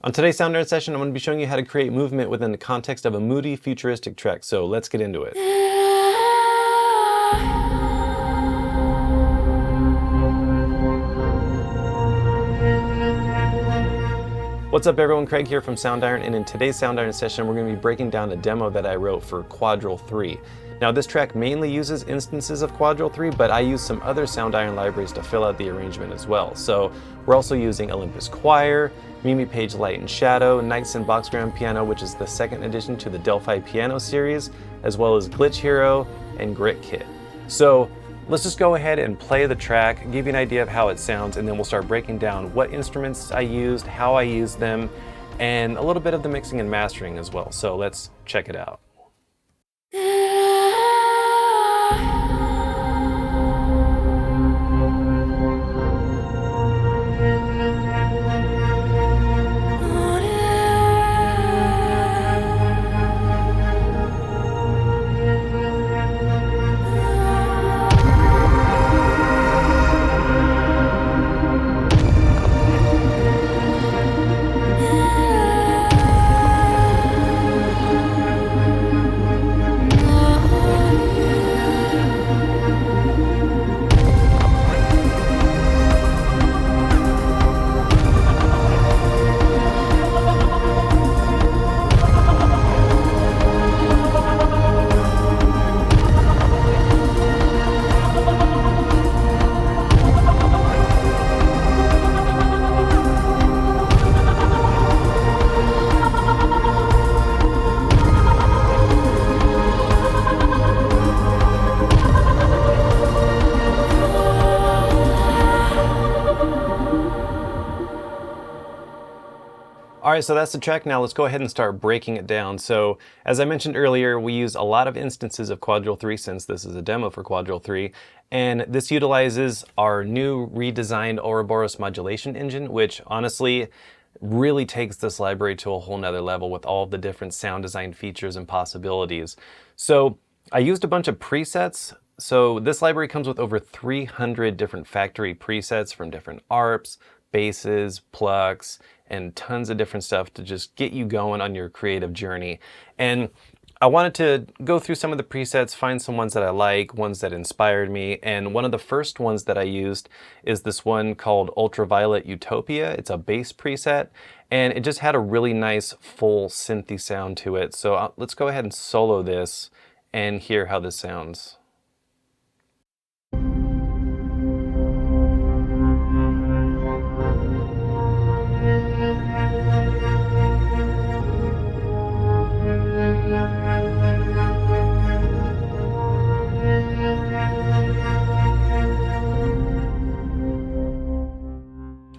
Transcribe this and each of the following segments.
On today's Soundiron Session, I'm going to be showing you how to create movement within the context of a Moody futuristic track, so let's get into it. What's up everyone, Craig here from Soundiron, and in today's Soundiron Session we're going to be breaking down a demo that I wrote for Quadral 3. Now this track mainly uses instances of Quadral 3, but I use some other Soundiron libraries to fill out the arrangement as well. So we're also using Olympus Choir, Mimi Page Light and Shadow, Knightsen Box Grand Piano, which is the second addition to the Delphi Piano series, as well as Glitch Hero and Grit Kit. So let's just go ahead and play the track, give you an idea of how it sounds, and then we'll start breaking down what instruments I used, how I used them, and a little bit of the mixing and mastering as well. So let's check it out. Alright, so that's the track. Now let's go ahead and start breaking it down. So as I mentioned earlier, we use a lot of instances of Quadral 3 since this is a demo for Quadral 3, and this utilizes our new redesigned Ouroboros modulation engine, which honestly really takes this library to a whole nother level with all of the different sound design features and possibilities. So I used a bunch of presets. So this library comes with over 300 different factory presets from different arps, basses, plucks, and tons of different stuff to just get you going on your creative journey. And I wanted to go through some of the presets, find some ones that I like, ones that inspired me, and one of the first ones that I used is this one called Ultraviolet Utopia. It's a bass preset, and it just had a really nice full synthy sound to it. So let's go ahead and solo this and hear how this sounds.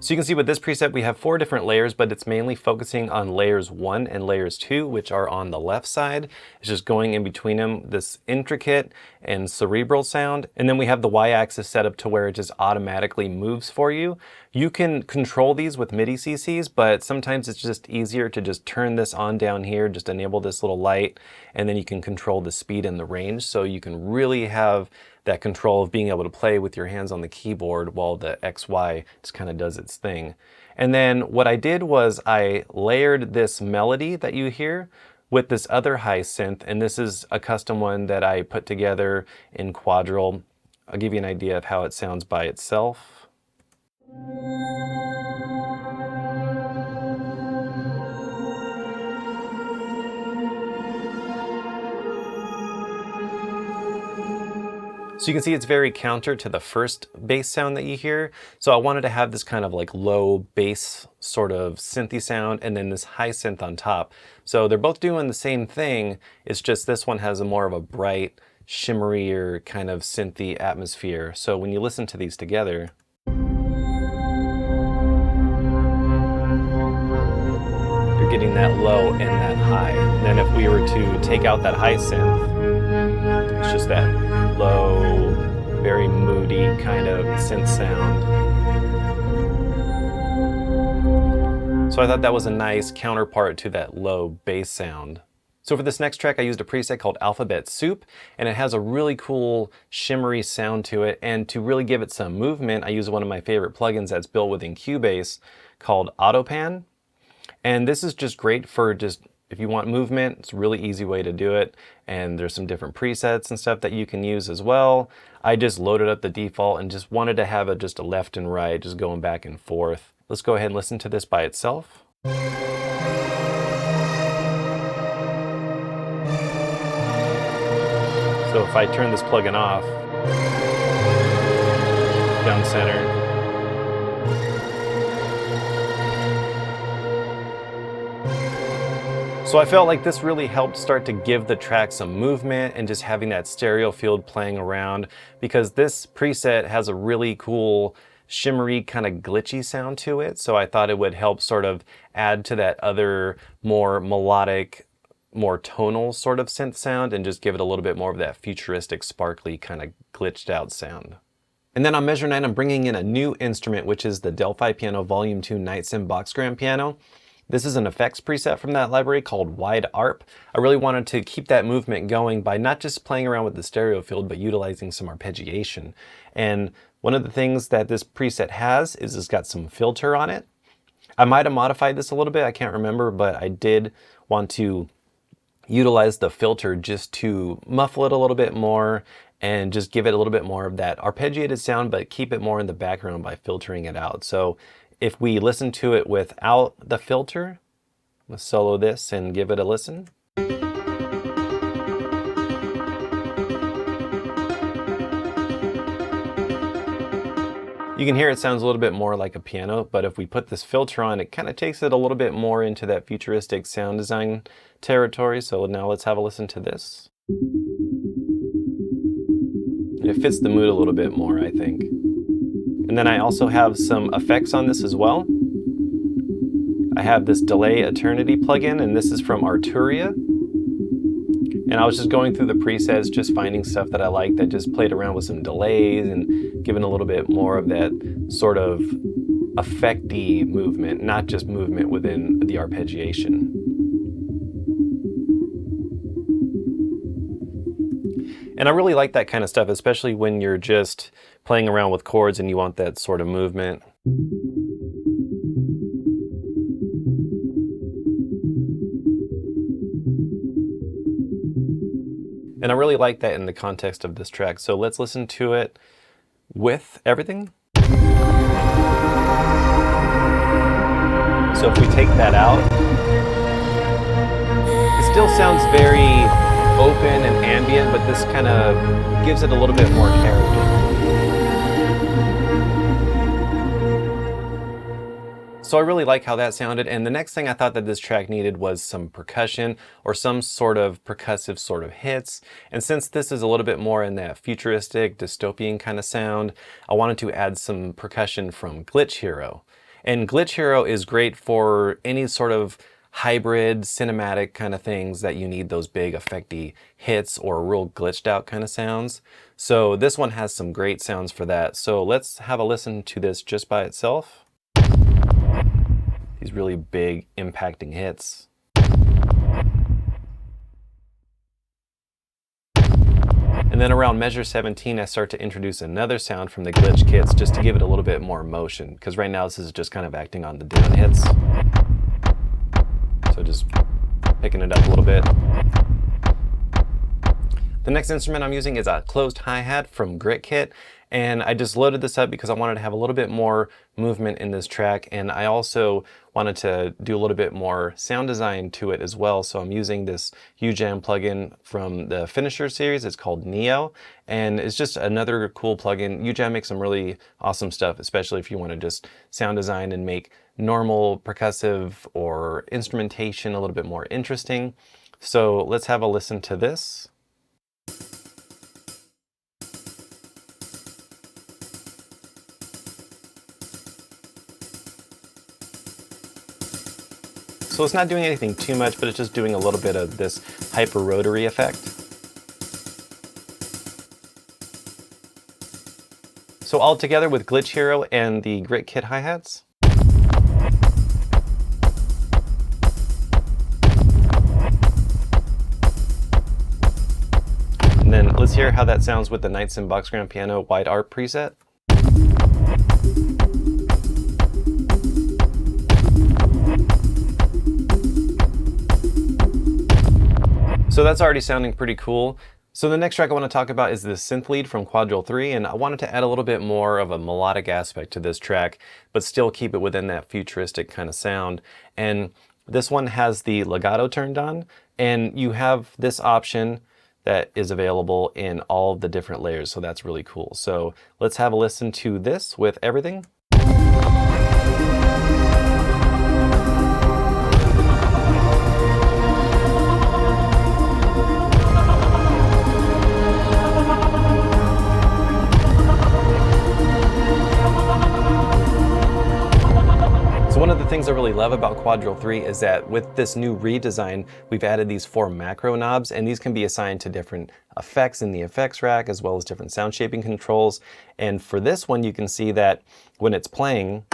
So you can see with this preset we have 4 different layers, but it's mainly focusing on layers 1 and layers 2, which are on the left side. It's just going in between them, this intricate and cerebral sound. And then we have the Y-axis set up to where it just automatically moves for you. You can control these with MIDI CCs, but sometimes it's just easier to just turn this on down here, just enable this little light, and then you can control the speed and the range. So you can really have that control of being able to play with your hands on the keyboard while the XY just kind of does its thing. And then what I did was I layered this melody that you hear with this other high synth, and this is a custom one that I put together in Quadral. I'll give you an idea of how it sounds by itself. So you can see it's very counter to the first bass sound that you hear. So I wanted to have this kind of like low bass sort of synthy sound and then this high synth on top. So they're both doing the same thing. It's just this one has a more of a bright, shimmerier kind of synthy atmosphere. So when you listen to these together, you're getting that low and that high. And then if we were to take out that high synth, it's just that low, very moody kind of synth sound. So I thought that was a nice counterpart to that low bass sound. So for this next track I used a preset called Alphabet Soup, and it has a really cool shimmery sound to it, and to really give it some movement I use one of my favorite plugins that's built within Cubase called Autopan. And this is just great for just if you want movement. It's a really easy way to do it. And there's some different presets and stuff that you can use as well. I just loaded up the default and just wanted to have just a left and right, just going back and forth. Let's go ahead and listen to this by itself. So if I turn this plugin off, down center, so I felt like this really helped start to give the track some movement and just having that stereo field playing around, because this preset has a really cool shimmery kind of glitchy sound to it. So I thought it would help sort of add to that other more melodic, more tonal sort of synth sound and just give it a little bit more of that futuristic, sparkly kind of glitched out sound. And then on measure 9, I'm bringing in a new instrument, which is the Delphi Piano Vol.2 Knightsen Box Grand Piano. This is an effects preset from that library called Wide Arp. I really wanted to keep that movement going by not just playing around with the stereo field, but utilizing some arpeggiation. And one of the things that this preset has is it's got some filter on it. I might have modified this a little bit, I can't remember, but I did want to utilize the filter just to muffle it a little bit more and just give it a little bit more of that arpeggiated sound, but keep it more in the background by filtering it out. So if we listen to it without the filter, let's solo this and give it a listen. You can hear it sounds a little bit more like a piano, but if we put this filter on, it kind of takes it a little bit more into that futuristic sound design territory. So now let's have a listen to this. It fits the mood a little bit more, I think. And then I also have some effects on this as well. I have this Delay Eternity plugin, and this is from Arturia. And I was just going through the presets, just finding stuff that I like that just played around with some delays and giving a little bit more of that sort of effecty movement, not just movement within the arpeggiation. And I really like that kind of stuff, especially when you're just playing around with chords and you want that sort of movement. And I really like that in the context of this track. So let's listen to it with everything. So if we take that out, it still sounds very open and ambient, but this kind of gives it a little bit more character. So I really like how that sounded, and the next thing I thought that this track needed was some percussion or some sort of percussive sort of hits. And since this is a little bit more in that futuristic, dystopian kind of sound, I wanted to add some percussion from Glitch Hero. And Glitch Hero is great for any sort of hybrid, cinematic kind of things that you need those big effecty hits or real glitched out kind of sounds. So this one has some great sounds for that. So let's have a listen to this just by itself. These really big impacting hits. And then around measure 17, I start to introduce another sound from the glitch kits just to give it a little bit more motion, because right now this is just kind of acting on the down hits. So just picking it up a little bit. The next instrument I'm using is a closed hi-hat from Grit Kit, and I just loaded this up because I wanted to have a little bit more movement in this track, and I also wanted to do a little bit more sound design to it as well. So I'm using this UJam plugin from the Finisher series. It's called Neo, and it's just another cool plugin. UJam makes some really awesome stuff, especially if you want to just sound design and make normal percussive or instrumentation a little bit more interesting. So let's have a listen to this. So it's not doing anything too much, but it's just doing a little bit of this hyper rotary effect. So all together with Glitch Hero and the Grit Kit hi-hats. And then let's hear how that sounds with the Knightsen Box Grand Piano Wide Arp preset. So that's already sounding pretty cool. So the next track I want to talk about is the synth lead from Quadral 3, and I wanted to add a little bit more of a melodic aspect to this track, but still keep it within that futuristic kind of sound. And this one has the legato turned on, and you have this option that is available in all of the different layers, so that's really cool. So let's have a listen to this with everything. One of the things I really love about Quadral 3 is that with this new redesign, we've added these 4 macro knobs, and these can be assigned to different effects in the effects rack, as well as different sound shaping controls. And for this one, you can see that when it's playing,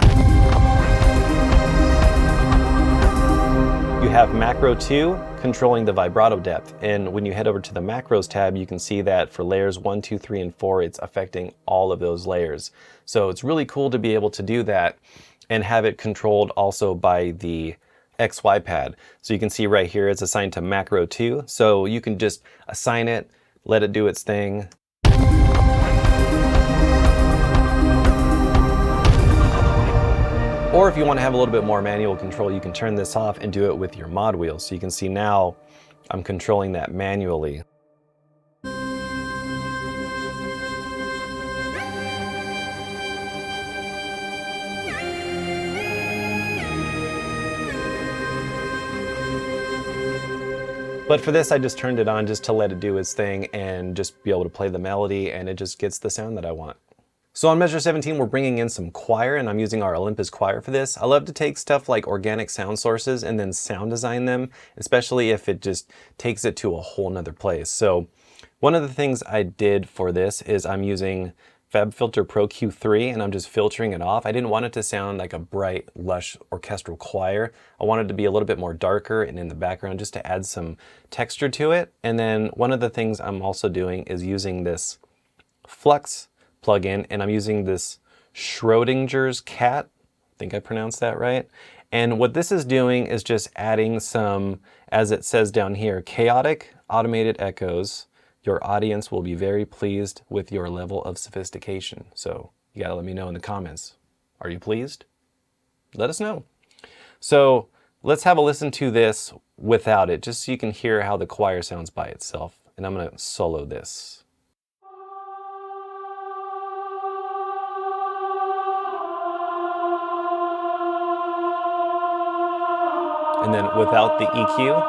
you have macro 2 controlling the vibrato depth. And when you head over to the macros tab, you can see that for layers 1, 2, 3, and 4, it's affecting all of those layers. So it's really cool to be able to do that and have it controlled also by the XY pad. So you can see right here it's assigned to macro 2. So you can just assign it, let it do its thing. Or if you want to have a little bit more manual control, you can turn this off and do it with your mod wheel. So you can see now I'm controlling that manually. But for this, I just turned it on just to let it do its thing and just be able to play the melody, and it just gets the sound that I want. So on measure 17, we're bringing in some choir, and I'm using our Olympus Choir for this. I love to take stuff like organic sound sources and then sound design them, especially if it just takes it to a whole nother place. So one of the things I did for this is I'm using FabFilter Pro Q3, and I'm just filtering it off. I didn't want it to sound like a bright, lush orchestral choir. I wanted it to be a little bit more darker and in the background just to add some texture to it. And then one of the things I'm also doing is using this Flux plugin, and I'm using this Schrodinger's cat. I think I pronounced that right. And what this is doing is just adding some, as it says down here, chaotic automated echoes. Your audience will be very pleased with your level of sophistication. So you gotta let me know in the comments. Are you pleased? Let us know. So let's have a listen to this without it, just so you can hear how the choir sounds by itself. And I'm gonna solo this. And then without the EQ,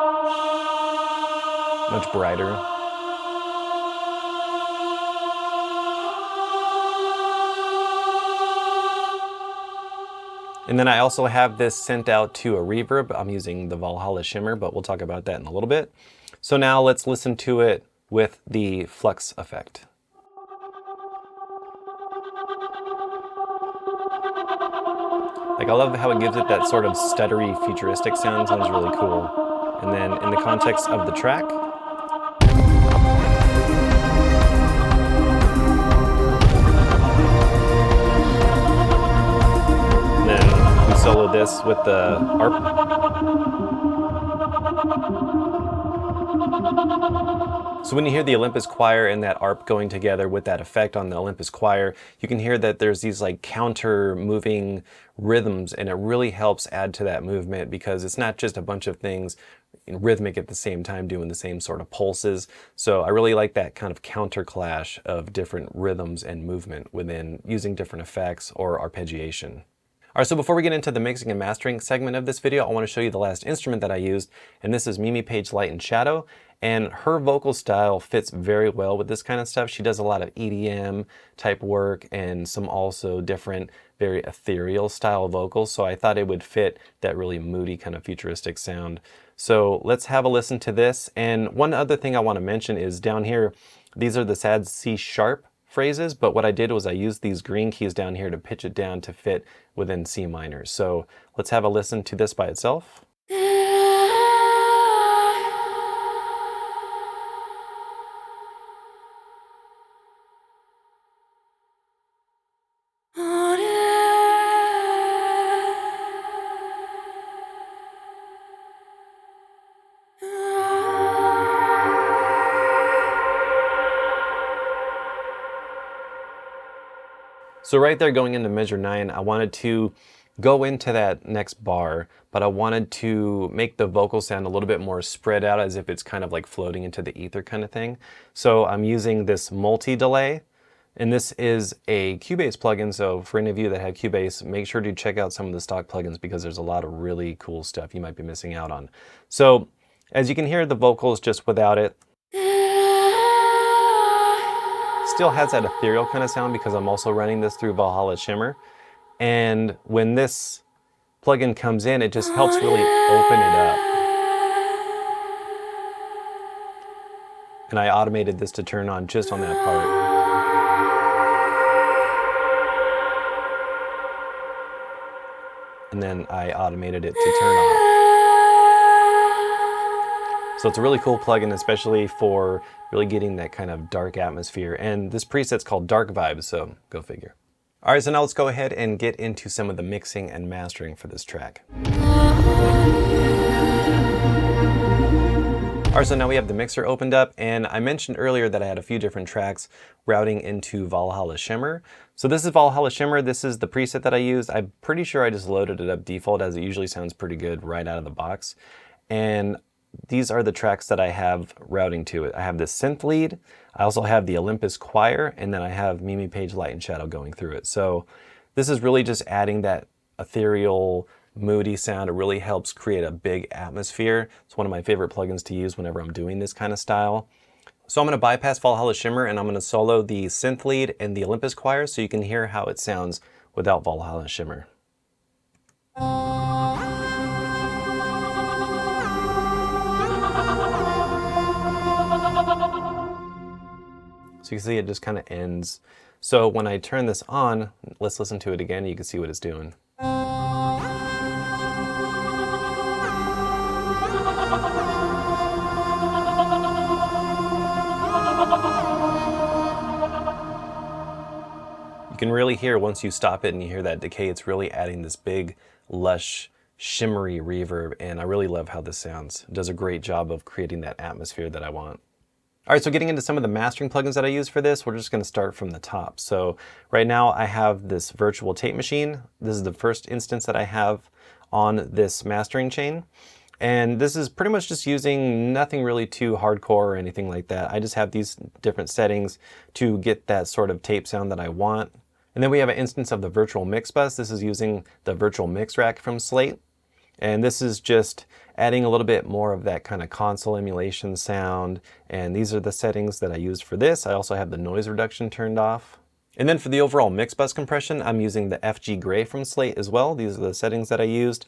much brighter. And then I also have this sent out to a reverb. I'm using the Valhalla Shimmer, but we'll talk about that in a little bit. So now let's listen to it with the Flux effect. Like, I love how it gives it that sort of stuttery, futuristic sound. Sounds really cool. And then in the context of the track, and then we solo this with the arp. So when you hear the Olympus Choir and that arp going together with that effect on the Olympus Choir, you can hear that there's these like counter moving rhythms, and it really helps add to that movement because it's not just a bunch of things rhythmic at the same time doing the same sort of pulses. So I really like that kind of counter clash of different rhythms and movement within using different effects or arpeggiation. All right, so before we get into the mixing and mastering segment of this video, I want to show you the last instrument that I used, and this is Mimi Page Light and Shadow, and her vocal style fits very well with this kind of stuff. She does a lot of EDM type work and some also different, very ethereal style vocals, so I thought it would fit that really moody kind of futuristic sound. So let's have a listen to this, and one other thing I want to mention is down here, these are the sad C sharp phrases, but what I did was I used these green keys down here to pitch it down to fit within C minor. So let's have a listen to this by itself. So right there going into measure 9, I wanted to go into that next bar, but I wanted to make the vocal sound a little bit more spread out, as if it's kind of like floating into the ether kind of thing. So I'm using this multi-delay, and this is a Cubase plugin. So for any of you that have Cubase, make sure to check out some of the stock plugins, because there's a lot of really cool stuff you might be missing out on. So as you can hear, the vocals just without it still has that ethereal kind of sound, because I'm also running this through Valhalla Shimmer. And when this plugin comes in, it just helps really open it up. And I automated this to turn on just on that part. And then I automated it to turn off. So it's a really cool plugin, especially for really getting that kind of dark atmosphere. And this preset's called Dark Vibes, so go figure. All right, so now let's go ahead and get into some of the mixing and mastering for this track. All right, so now we have the mixer opened up, and I mentioned earlier that I had a few different tracks routing into Valhalla Shimmer. So this is Valhalla Shimmer. This is the preset that I used. I'm pretty sure I just loaded it up default, as it usually sounds pretty good right out of the box. And these are the tracks that I have routing to it. I have this synth lead, I also have the Olympus Choir, and then I have Mimi Page Light and Shadow going through it. So this is really just adding that ethereal, moody sound. It really helps create a big atmosphere. It's one of my favorite plugins to use whenever I'm doing this kind of style. So I'm going to bypass Valhalla Shimmer, and I'm going to solo the synth lead and the Olympus Choir so you can hear how it sounds without Valhalla Shimmer. So you can see it just kind of ends. So when I turn this on, let's listen to it again, you can see what it's doing. You can really hear, once you stop it and you hear that decay, it's really adding this big, lush, shimmery reverb, and I really love how this sounds. It does a great job of creating that atmosphere that I want. All right, so getting into some of the mastering plugins that I use for this, we're just going to start from the top. So right now I have this virtual tape machine. This is the first instance that I have on this mastering chain. And this is pretty much just using nothing really too hardcore or anything like that. I just have these different settings to get that sort of tape sound that I want. And then we have an instance of the virtual mix bus. This is using the virtual mix rack from Slate. And this is just adding a little bit more of that kind of console emulation sound. And these are the settings that I used for this. I also have the noise reduction turned off. And then for the overall mix bus compression, I'm using the FG Gray from Slate as well. These are the settings that I used.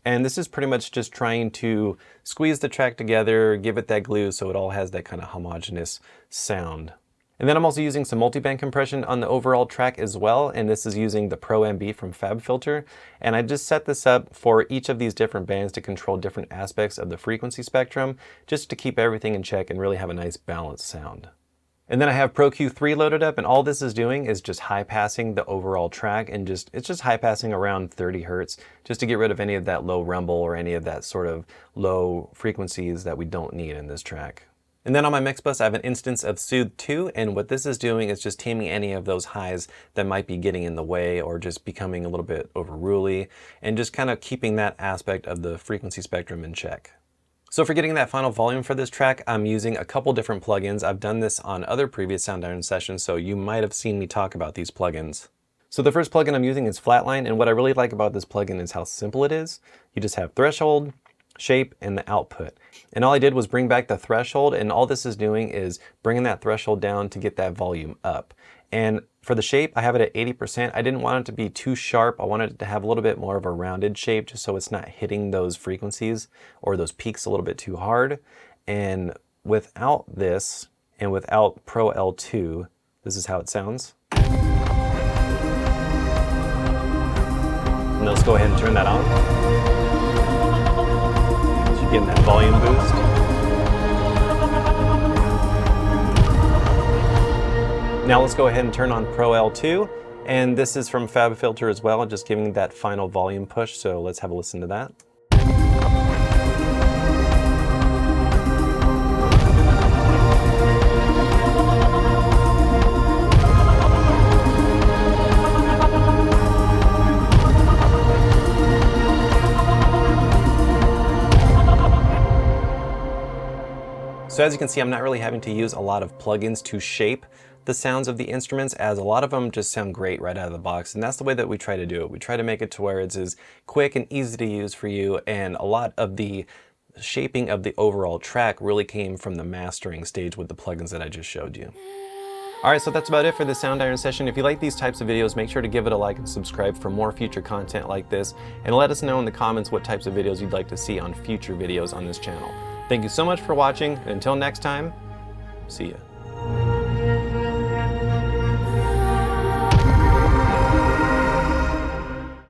And this is pretty much just trying to squeeze the track together, give it that glue so it all has that kind of homogeneous sound. And then I'm also using some multiband compression on the overall track as well, and this is using the Pro MB from FabFilter. And I just set this up for each of these different bands to control different aspects of the frequency spectrum, just to keep everything in check and really have a nice balanced sound. And then I have Pro Q3 loaded up, and all this is doing is just high passing the overall track, and it's just high passing around 30 Hertz, just to get rid of any of that low rumble or any of that sort of low frequencies that we don't need in this track. And then on my mix bus, I have an instance of Soothe 2, and what this is doing is just taming any of those highs that might be getting in the way or just becoming a little bit overruly, and just kind of keeping that aspect of the frequency spectrum in check. So for getting that final volume for this track, I'm using a couple different plugins. I've done this on other previous Soundiron sessions, so you might have seen me talk about these plugins. So the first plugin I'm using is Flatline, and what I really like about this plugin is how simple it is. You just have threshold, shape, and the output. And all I did was bring back the threshold, and all this is doing is bringing that threshold down to get that volume up. And for the shape, I have it at 80%. I didn't want it to be too sharp. I wanted it to have a little bit more of a rounded shape, just so it's not hitting those frequencies or those peaks a little bit too hard. And without this, and without Pro L2, this is how it sounds. And let's go ahead and turn that on. So you're getting that volume boost. Now let's go ahead and turn on Pro L2, and this is from FabFilter as well, just giving that final volume push, so let's have a listen to that. So as you can see, I'm not really having to use a lot of plugins to shape the sounds of the instruments, as a lot of them just sound great right out of the box, and that's the way that we try to do it. We try to make it to where it's as quick and easy to use for you, and a lot of the shaping of the overall track really came from the mastering stage with the plugins that I just showed you. Alright, so that's about it for the Soundiron session. If you like these types of videos, make sure to give it a like and subscribe for more future content like this, and let us know in the comments what types of videos you'd like to see on future videos on this channel. Thank you so much for watching, and until next time, see ya.